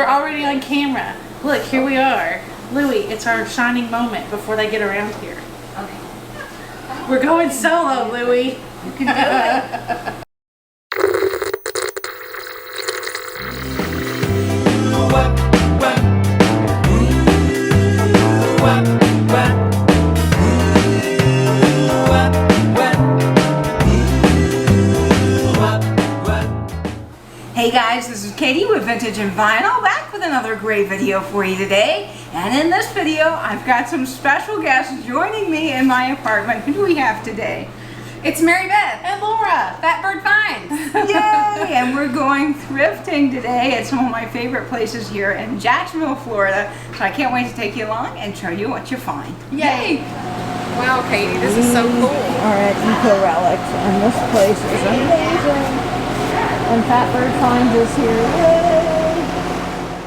We're already on camera. Look, here we are. Louie, it's our shining moment before they get around here. Okay. We're going solo, Louie. You can do it. Hey guys, this is Katie with Vintage and Vinyl, back with another great video for you today. And in this video, I've got some special guests joining me in my apartment. Who do we have today? It's Mary Beth And Laura. Fat Bird Finds. Yay! And we're going thrifting today at some of my favorite places here in Jacksonville, Florida. So I can't wait to take you along and show you what you find. Yay! Wow, Katie, this is so cool. All right, Eco Relics, and this place is amazing. And Fat Bird Finds us here.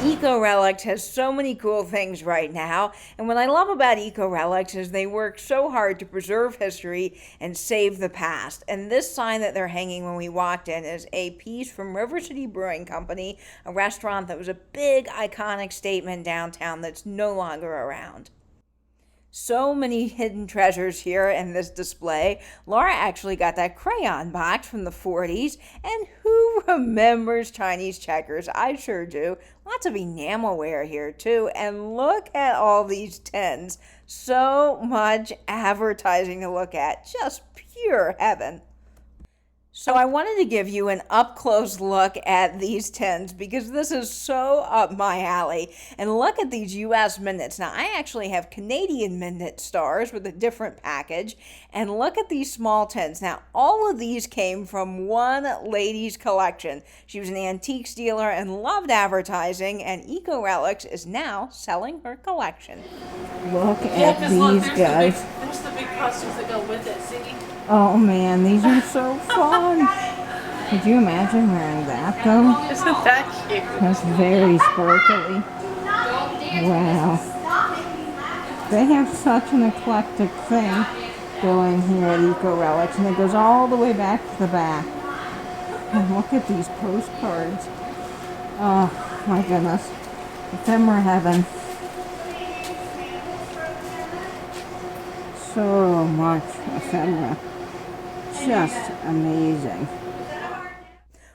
Yay! Eco Relics has so many cool things right now, and what I love about Eco Relics is they work so hard to preserve history and save the past. And this sign that they're hanging when we walked in is a piece from River City Brewing Company, a restaurant that was a big iconic statement downtown that's no longer around. So many hidden treasures here in this display. Laura actually got that crayon box from the 40s. And who remembers Chinese checkers? I sure do. Lots of enamelware here too. And look at all these tins. So much advertising to look at. Just pure heaven. So I wanted to give you an up-close look at these tins because this is so up my alley. And look at these U.S. Minutes. Now, I actually have Canadian Minute stars with a different package. And look at these small tins. Now, all of these came from one lady's collection. She was an antiques dealer and loved advertising, and Eco Relics is now selling her collection. Look at these guys. There's the big costumes that go with it, see? Oh man, these are so fun. Could you imagine wearing that though? Isn't that cute? That's very sparkly. Wow. They have such an eclectic thing going here at Eco Relics, and it goes all the way back to the back. And look at these postcards. Oh my goodness. Ephemera heaven. So much ephemera. Just amazing.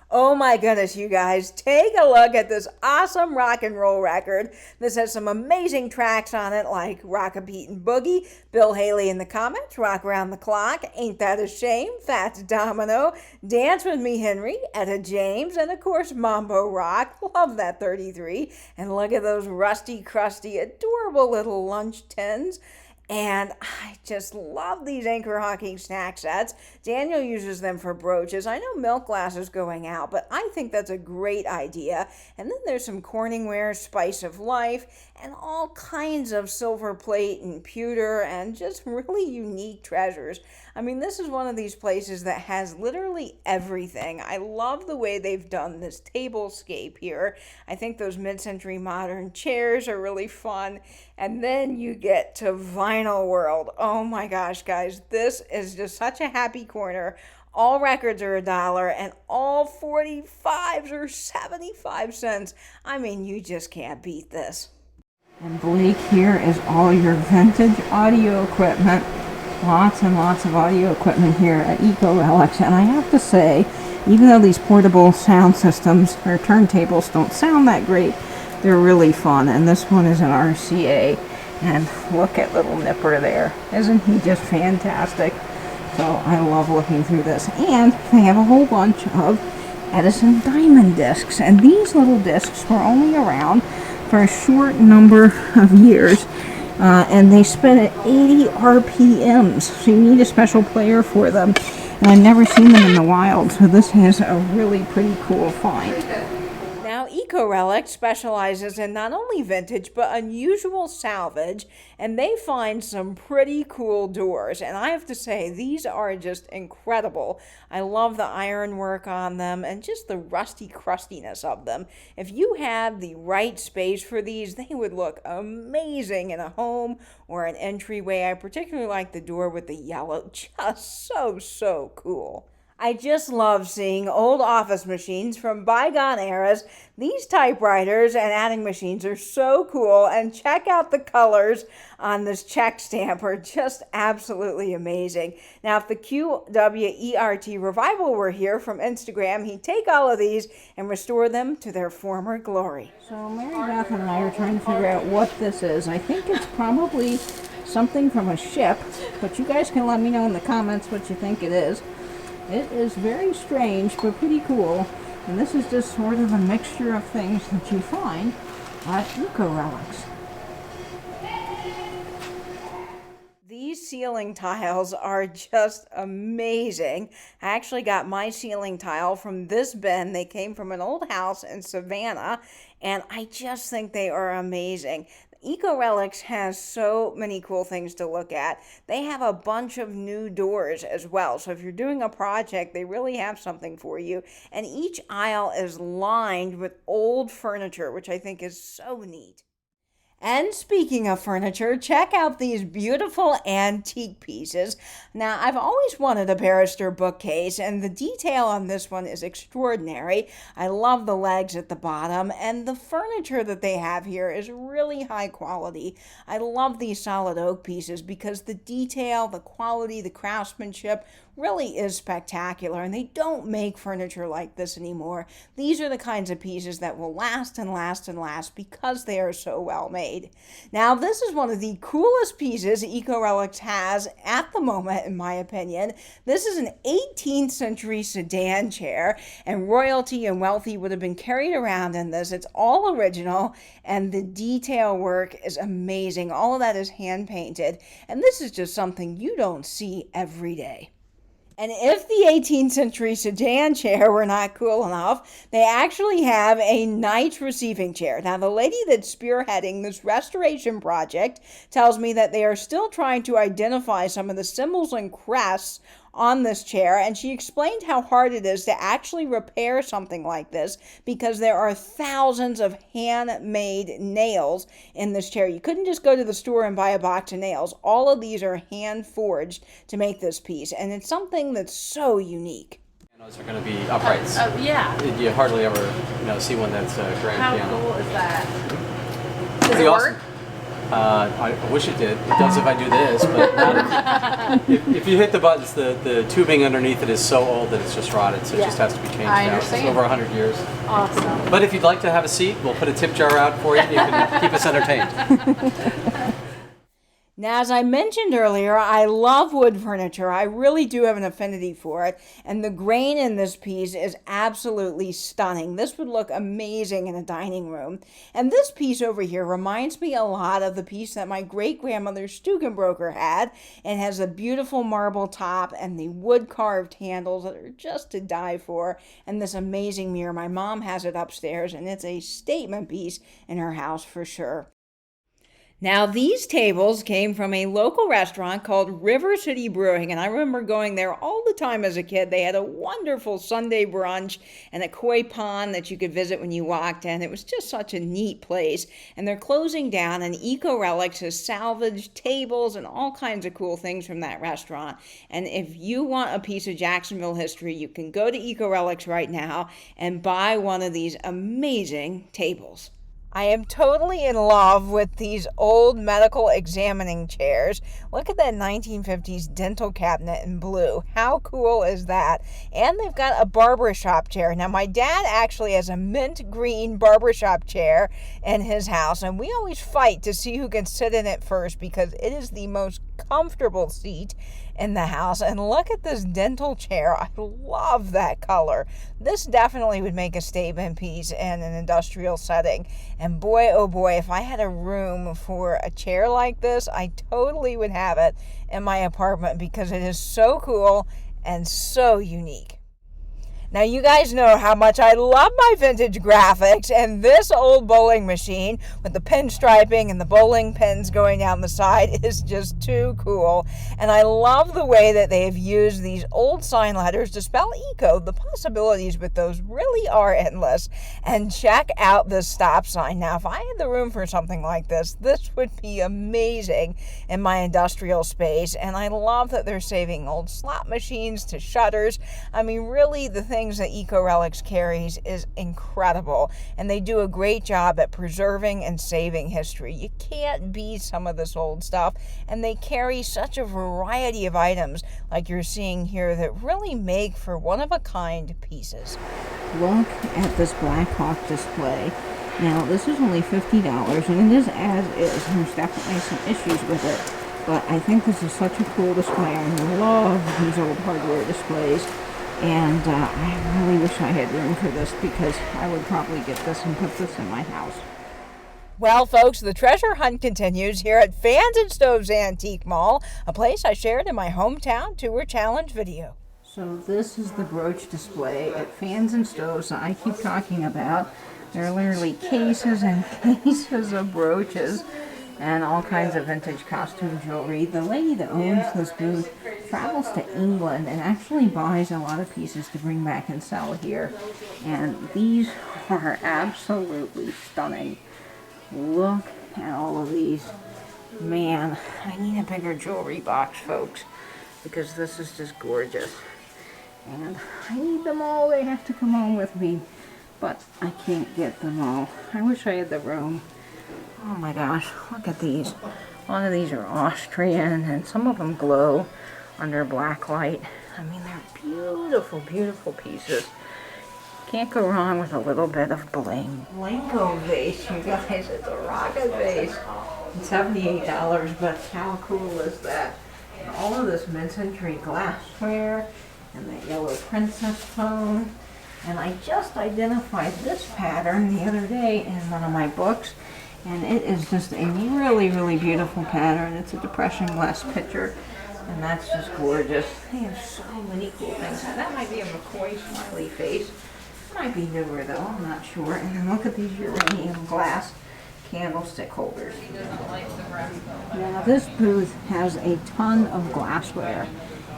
Oh my goodness, you guys, take a look at this awesome rock and roll record. This has some amazing tracks on it like Rock a Beatin' Boogie, Bill Haley and the Comets, Rock Around the Clock, Ain't That a Shame, Fats Domino, Dance With Me Henry, Etta James, and of course Mambo Rock. Love that 33. And look at those rusty, crusty, adorable little lunch tins. And I just love these anchor hocking snack sets. Daniel uses them for brooches. I know milk glass is going out, but I think that's a great idea. And then there's some Corningware Spice of Life and all kinds of silver plate and pewter and just really unique treasures. I mean, this is one of these places that has literally everything. I love the way they've done this tablescape here. I think those mid-century modern chairs are really fun. And then you get to Vinyl World. Oh my gosh, guys, this is just such a happy corner. All records are $1 and all 45s are 75 cents. I mean, you just can't beat this. And Blake, here is all your vintage audio equipment. Lots and lots of audio equipment here at Eco Relics. And I have to say, even though these portable sound systems or turntables don't sound that great, they're really fun. And this one is an RCA. And look at little Nipper there. Isn't he just fantastic? So I love looking through this. And they have a whole bunch of Edison Diamond discs. And these little discs were only around for a short number of years. And they spin at 80 RPMs. So you need a special player for them. And I've never seen them in the wild. So this is a really pretty cool find. Now, Eco Relics specializes in not only vintage, but unusual salvage, and they find some pretty cool doors. And I have to say, these are just incredible. I love the ironwork on them and just the rusty crustiness of them. If you had the right space for these, they would look amazing in a home or an entryway. I particularly like the door with the yellow. Just so cool. I just love seeing old office machines from bygone eras. These typewriters and adding machines are so cool, and check out the colors on this check stamp are just absolutely amazing. Now, if the QWERT Revival were here from Instagram, he'd take all of these and restore them to their former glory. So Mary Beth and I are trying to figure out what this is. I think it's probably something from a ship, but you guys can let me know in the comments what you think it is. It is very strange, but pretty cool. And this is just sort of a mixture of things that you find at Eco Relics. These ceiling tiles are just amazing. I actually got my ceiling tile from this bin. They came from an old house in Savannah, and I just think they are amazing. Eco Relics has so many cool things to look at. They have a bunch of new doors as well. So if you're doing a project, they really have something for you. And each aisle is lined with old furniture, which I think is so neat. And speaking of furniture, check out these beautiful antique pieces. Now, I've always wanted a barrister bookcase, and the detail on this one is extraordinary. I love the legs at the bottom, and the furniture that they have here is really high quality. I love these solid oak pieces because the detail, the quality, the craftsmanship really is spectacular, and they don't make furniture like this anymore. These are the kinds of pieces that will last and last and last because they are so well made. Now, this is one of the coolest pieces Eco Relics has at the moment, in my opinion. This is an 18th century sedan chair, and royalty and wealthy would have been carried around in this. It's all original, and the detail work is amazing. All of that is hand painted, and this is just something you don't see every day. And if the 18th century sedan chair were not cool enough, they actually have a knight receiving chair. Now, the lady that's spearheading this restoration project tells me that they are still trying to identify some of the symbols and crests on this chair, and she explained how hard it is to actually repair something like this because there are thousands of handmade nails in this chair. You couldn't just go to the store and buy a box of nails. All of these are hand forged to make this piece, and it's something that's so unique. Pianos are going to be uprights. Yeah. You hardly ever, see one that's a grand How piano. cool is that? Pretty awesome. I wish it did. It does if I do this, but not if you hit the buttons, the tubing underneath it is so old that it's just rotted, so it just has to be changed out. It's over 100 years. Awesome. But if you'd like to have a seat, we'll put a tip jar out for you. You can keep us entertained. Now, as I mentioned earlier, I love wood furniture. I really do have an affinity for it, and the grain in this piece is absolutely stunning. This would look amazing in a dining room. And this piece over here reminds me a lot of the piece that my great-grandmother Stukenbroker had. It has a beautiful marble top and the wood-carved handles that are just to die for, and this amazing mirror. My mom has it upstairs, and it's a statement piece in her house for sure. Now, these tables came from a local restaurant called River City Brewing, and I remember going there all the time as a kid. They had a wonderful Sunday brunch and a koi pond that you could visit when you walked in. It was just such a neat place, and they're closing down, and Eco Relics has salvaged tables and all kinds of cool things from that restaurant. And if you want a piece of Jacksonville history, you can go to Eco Relics right now and buy one of these amazing tables. I am totally in love with these old medical examining chairs. Look at that 1950s dental cabinet in blue. How cool is that? And they've got a barbershop chair. Now, my dad actually has a mint green barbershop chair in his house, and we always fight to see who can sit in it first because it is the most comfortable seat in the house. And look at this dental chair. I love that color. This definitely would make a statement piece in an industrial setting. And boy, oh boy, if I had a room for a chair like this, I totally would have it in my apartment because it is so cool and so unique. Now, you guys know how much I love my vintage graphics, and this old bowling machine with the pinstriping and the bowling pins going down the side is just too cool. And I love the way that they have used these old sign letters to spell eco. The possibilities with those really are endless. And check out this stop sign. Now, if I had the room for something like this would be amazing in my industrial space. And I love that they're saving old slot machines to shutters. I mean, really, the things that Eco Relics carries is incredible, and they do a great job at preserving and saving history. You can't beat some of this old stuff, and they carry such a variety of items like you're seeing here that really make for one-of-a-kind pieces. Look at this Black Hawk display. Now, this is only $50, and it is as is. There's definitely some issues with it, but I think this is such a cool display. I love these old hardware displays. And I really wish I had room for this, because I would probably get this and put this in my house. Well, folks, the treasure hunt continues here at Fans and Stoves Antique Mall, a place I shared in my hometown tour challenge video. So this is the brooch display at Fans and Stoves that I keep talking about. There are literally cases and cases of brooches and all kinds of vintage costume jewelry. The lady that owns this booth travels to England and actually buys a lot of pieces to bring back and sell here. And these are absolutely stunning. Look at all of these. Man, I need a bigger jewelry box, folks, because this is just gorgeous. And I need them all. They have to come home with me, but I can't get them all. I wish I had the room. Oh my gosh, look at these. A lot of these are Austrian, and some of them glow under black light. I mean, they're beautiful, beautiful pieces. Can't go wrong with a little bit of bling. Lenko vase, you guys. It's a rocket vase. It's $78, but how cool is that? And all of this mid-century glassware, and that yellow princess phone. And I just identified this pattern the other day in one of my books. And it is just a really, really beautiful pattern. It's a depression glass picture, and that's just gorgeous. They have so many cool things. Now, that might be a McCoy smiley face. It might be newer though, I'm not sure. And then look at these uranium glass candlestick holders. Now, this booth has a ton of glassware,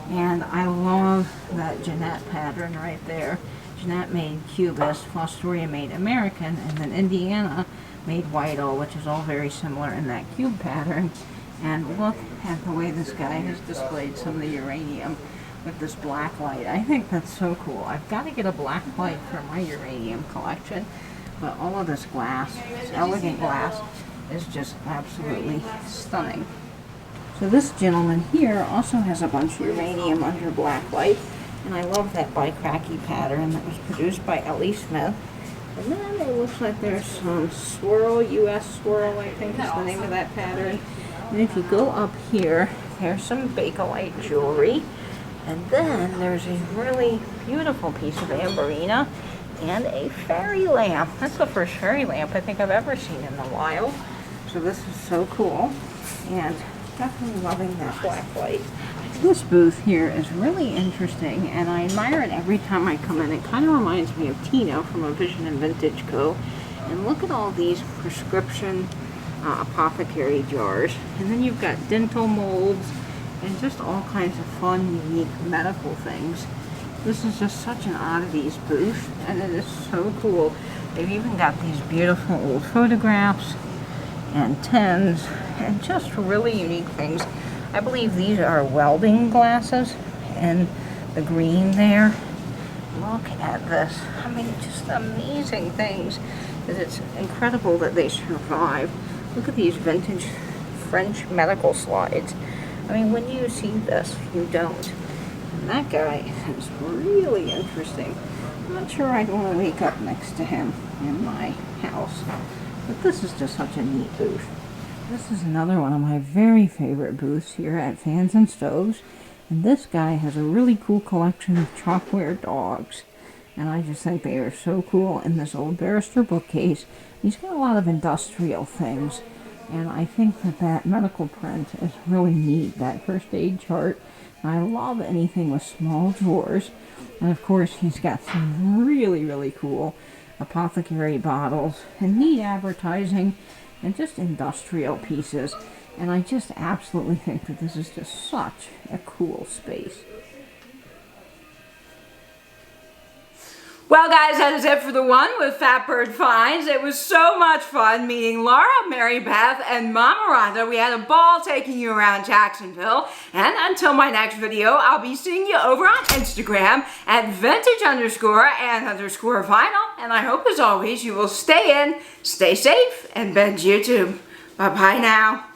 and I love that Jeanette pattern right there. Jeanette made Cubist, Fostoria made American, and then Indiana made Whitehall, which is all very similar in that cube pattern. And look at the way this guy has displayed some of the uranium with this black light. I think that's so cool. I've got to get a black light for my uranium collection, but all of this glass, this elegant glass, is just absolutely stunning. So this gentleman here also has a bunch of uranium under black light, and I love that bicracky pattern that was produced by Ellie Smith. And then it looks like there's some swirl, US swirl, I think is the name of that pattern. And if you go up here, there's some Bakelite jewelry. And then there's a really beautiful piece of amberina and a fairy lamp. That's the first fairy lamp I think I've ever seen in the wild. So this is so cool. And definitely loving that black light. This booth here is really interesting, and I admire it every time I come in. It kind of reminds me of Tino from A Vision and Vintage Co. And look at all these prescription apothecary jars. And then you've got dental molds and just all kinds of fun, unique medical things. This is just such an oddities booth, and it is so cool. They've even got these beautiful old photographs and tins and just really unique things. I believe these are welding glasses, and the green there. Look at this. I mean, just amazing things. It's incredible that they survive. Look at these vintage French medical slides. I mean, when you see this, you don't. And that guy is really interesting. I'm not sure I'd want to wake up next to him in my house. But this is just such a neat booth. This is another one of my very favorite booths here at Fans and Stoves. And this guy has a really cool collection of chalkware dogs. And I just think they are so cool in this old barrister bookcase. He's got a lot of industrial things. And I think that medical print is really neat, that first aid chart. And I love anything with small drawers. And of course, he's got some really, really cool apothecary bottles and neat advertising and just industrial pieces. And I just absolutely think that this is just such a cool space. Well, guys, that is it for the one with Fat Bird Finds. It was so much fun meeting Laura, Mary Beth, and Mama Rhonda. We had a ball taking you around Jacksonville. And until my next video, I'll be seeing you over on Instagram at vintage_and_vinyl. And I hope, as always, you will stay in, stay safe, and bend YouTube. Bye-bye now.